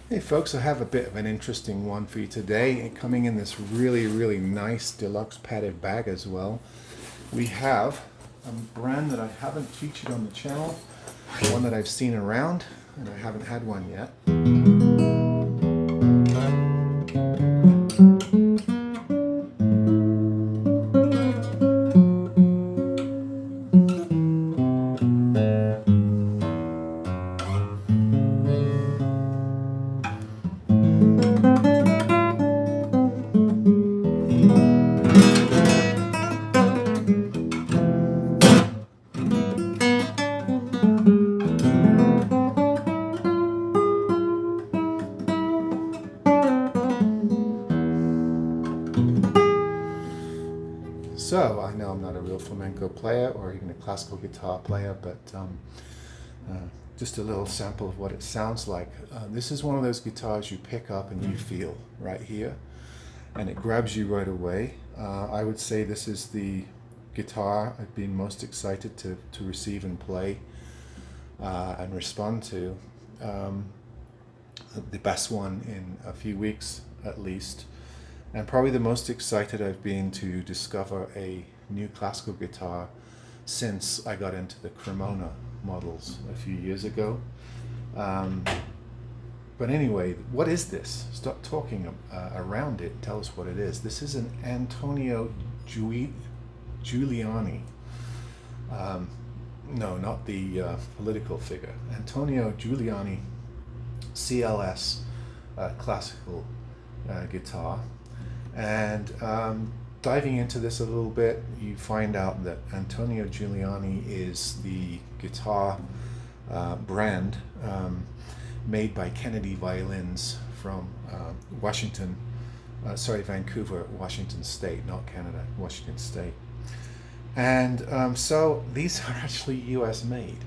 Hey folks, I have a bit of an interesting one for you today. Coming in this really nice deluxe padded bag as well. We have a brand that I haven't featured on the channel, one that I've seen around, and I haven't had one yet. So, I know I'm not a real flamenco player or even a classical guitar player, but just a little sample of what it sounds like. This is one of those guitars you pick up and you feel right here, and it grabs you right away. I would say this is the guitar I've been most excited to receive and play and respond to. The best one in a few weeks at least. And probably the most excited I've been to discover a new classical guitar since I got into the Cremona models a few years ago. But anyway, what is this? Stop talking around it. Tell us what it is. This is an Antonio Giuliani. No, not the political figure. Antonio Giuliani CLS classical guitar. And diving into this a little bit, you find out that Antonio Giuliani is the guitar brand made by Kennedy Violins from Vancouver, Washington State, not Canada, Washington State. And so these are actually US made,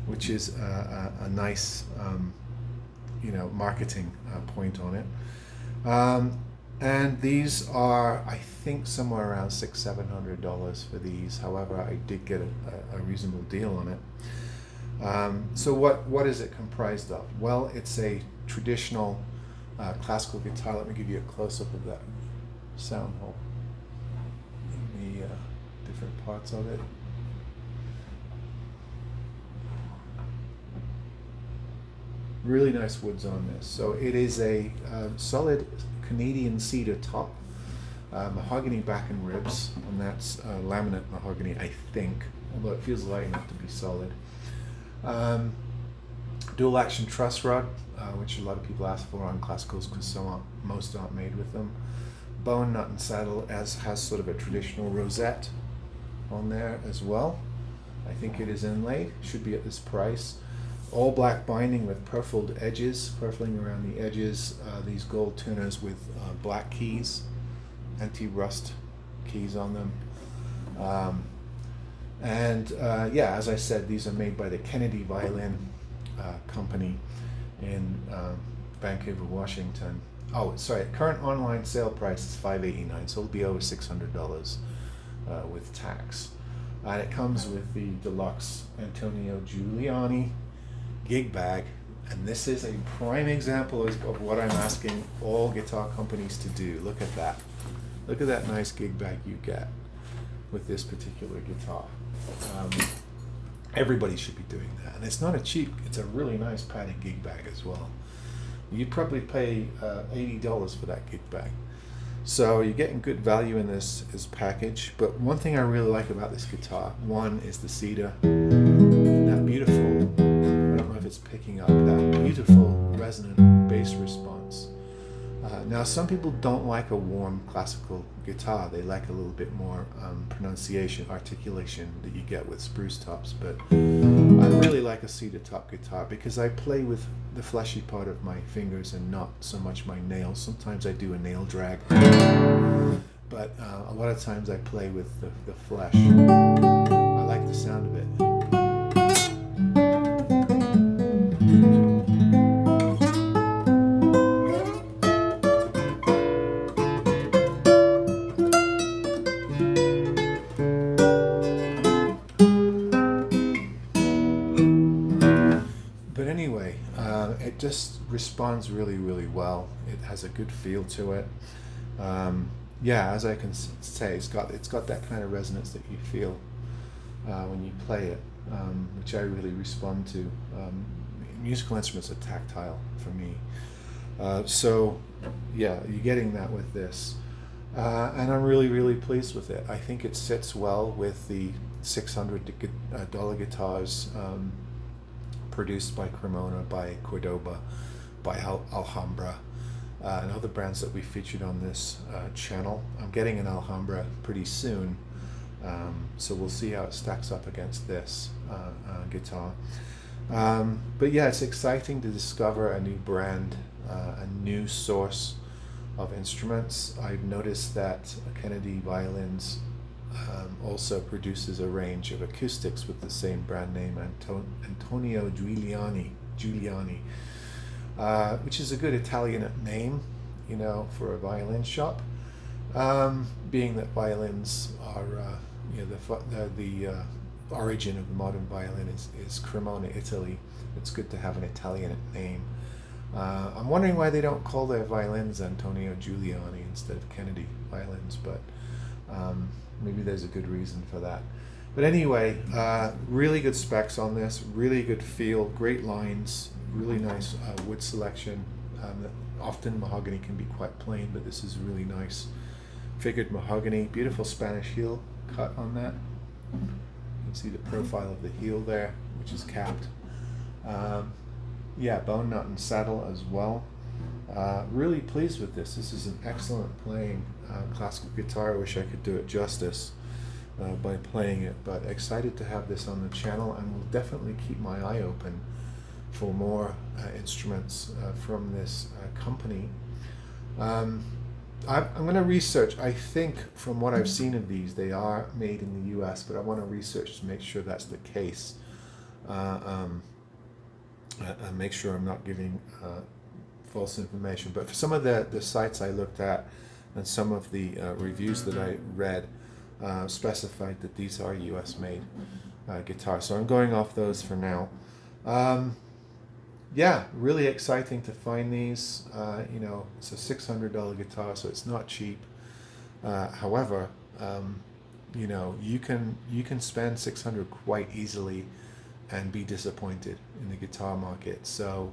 which is a nice marketing point on it. And these are, I think, somewhere around $600-700 for these. However, I did get a reasonable deal on it. So what is it comprised of? Well, it's a traditional classical guitar. Let me give you a close-up of that sound hole in the different parts of it. Really nice woods on this. So it is a solid Canadian cedar top, mahogany back and ribs, and that's laminate mahogany, I think, although it feels light enough to be solid. Dual action truss rod, which a lot of people ask for on classicals because most aren't made with them. Bone nut and saddle has sort of a traditional rosette on there as well. I think it is inlaid, should be at this price. All black binding with purfled edges, purfling around the edges. These gold tuners with black keys, anti-rust keys on them. As I said, these are made by the Kennedy Violin company in Vancouver, Washington. Oh, sorry, current online sale price is $589, so it'll be over $600 with tax. And it comes with the deluxe Antonio Giuliani gig bag, and this is a prime example of what I'm asking all guitar companies to do. Look at that. Look at that nice gig bag you get with this particular guitar. Everybody should be doing that, and it's not it's a really nice padded gig bag as well. You'd probably pay $80 for that gig bag. So you're getting good value in this package. But one thing I really like about this guitar, one is the cedar, that beautiful, I don't know if it's picking up, that beautiful resonant bass response. Now some people don't like a warm classical guitar. They like a little bit more pronunciation, articulation that you get with spruce tops, but I really like a cedar top guitar because I play with the fleshy part of my fingers and not so much my nails. Sometimes I do a nail drag, but a lot of times I play with the flesh. I like the sound of it. anyway, it just responds really, really well. It has a good feel to it. Yeah, as I can say, it's got that kind of resonance that you feel when you play it, which I really respond to. Musical instruments are tactile for me, so yeah, you're getting that with this, and I'm really, really pleased with it. I think it sits well with the $600 guitars produced by Cremona, by Cordoba, by Alhambra, and other brands that we featured on this channel. I'm getting an Alhambra pretty soon, so we'll see how it stacks up against this guitar. But yeah, it's exciting to discover a new brand, a new source of instruments. I've noticed that Kennedy Violins also produces a range of acoustics with the same brand name, Antonio Giuliani, which is a good Italian name, you know, for a violin shop. Being that violins are, you know, the origin of the modern violin is Cremona, Italy. It's good to have an Italian name. I'm wondering why they don't call their violins Antonio Giuliani instead of Kennedy Violins, but maybe there's a good reason for that. But anyway, really good specs on this, really good feel, great lines, really nice wood selection. Often mahogany can be quite plain, but this is really nice figured mahogany. Beautiful Spanish heel cut on that. You can see the profile of the heel there, which is capped. Yeah, bone nut and saddle as well. Really pleased with this. This is an excellent playing classical guitar. I wish I could do it justice by playing it, but excited to have this on the channel, and will definitely keep my eye open for more instruments from this company. I'm going to research. I think from what I've seen of these, they are made in the US, but I want to research to make sure that's the case. And make sure I'm not giving false information. But for some of the sites I looked at and some of the reviews that I read specified that these are US made guitars. So I'm going off those for now. Yeah, really exciting to find these. You know, it's a $600 guitar, so it's not cheap. However, you know, you can spend $600 quite easily and be disappointed in the guitar market. So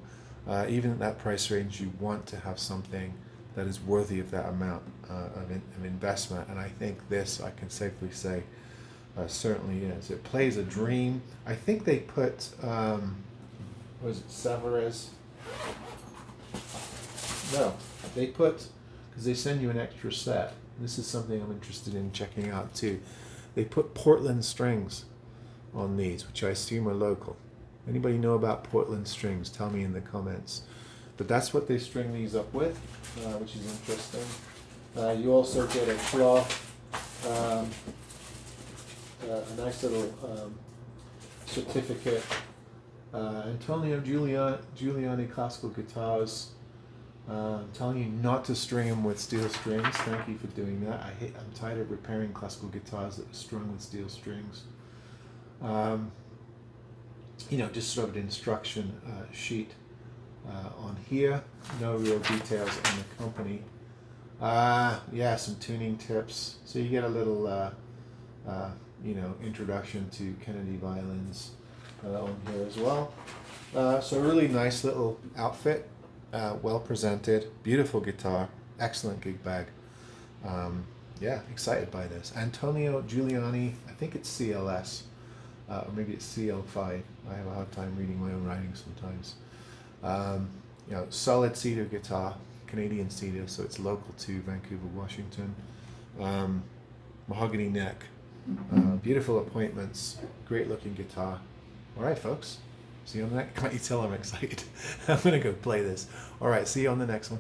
even at that price range, you want to have something that is worthy of that amount of investment. And I think this, I can safely say, certainly is. It plays a dream. I think they put, was it Severez? No, they put, because they send you an extra set. This is something I'm interested in checking out too. They put Portland strings on these, which I assume are local. Anybody know about Portland strings? Tell me in the comments. But that's what they string these up with, which is interesting. You also get a cloth, a nice little certificate. Antonio Giuliani classical guitars. I'm telling you not to string them with steel strings. Thank you for doing that. I'm tired of repairing classical guitars that are strung with steel strings. You know, just sort of an instruction sheet on here. No real details on the company. Yeah, some tuning tips. So you get a little, you know, introduction to Kennedy Violins on here as well. So a really nice little outfit, well presented, beautiful guitar, excellent gig bag. Yeah, excited by this. Antonio Giuliani, I think it's CLS. Or maybe it's CL-5. I have a hard time reading my own writing sometimes. You know, solid cedar guitar, Canadian cedar, so it's local to Vancouver, Washington. Mahogany neck, beautiful appointments, great looking guitar. All right, folks. See you on the next. Can't you tell I'm excited? I'm gonna go play this. All right, see you on the next one.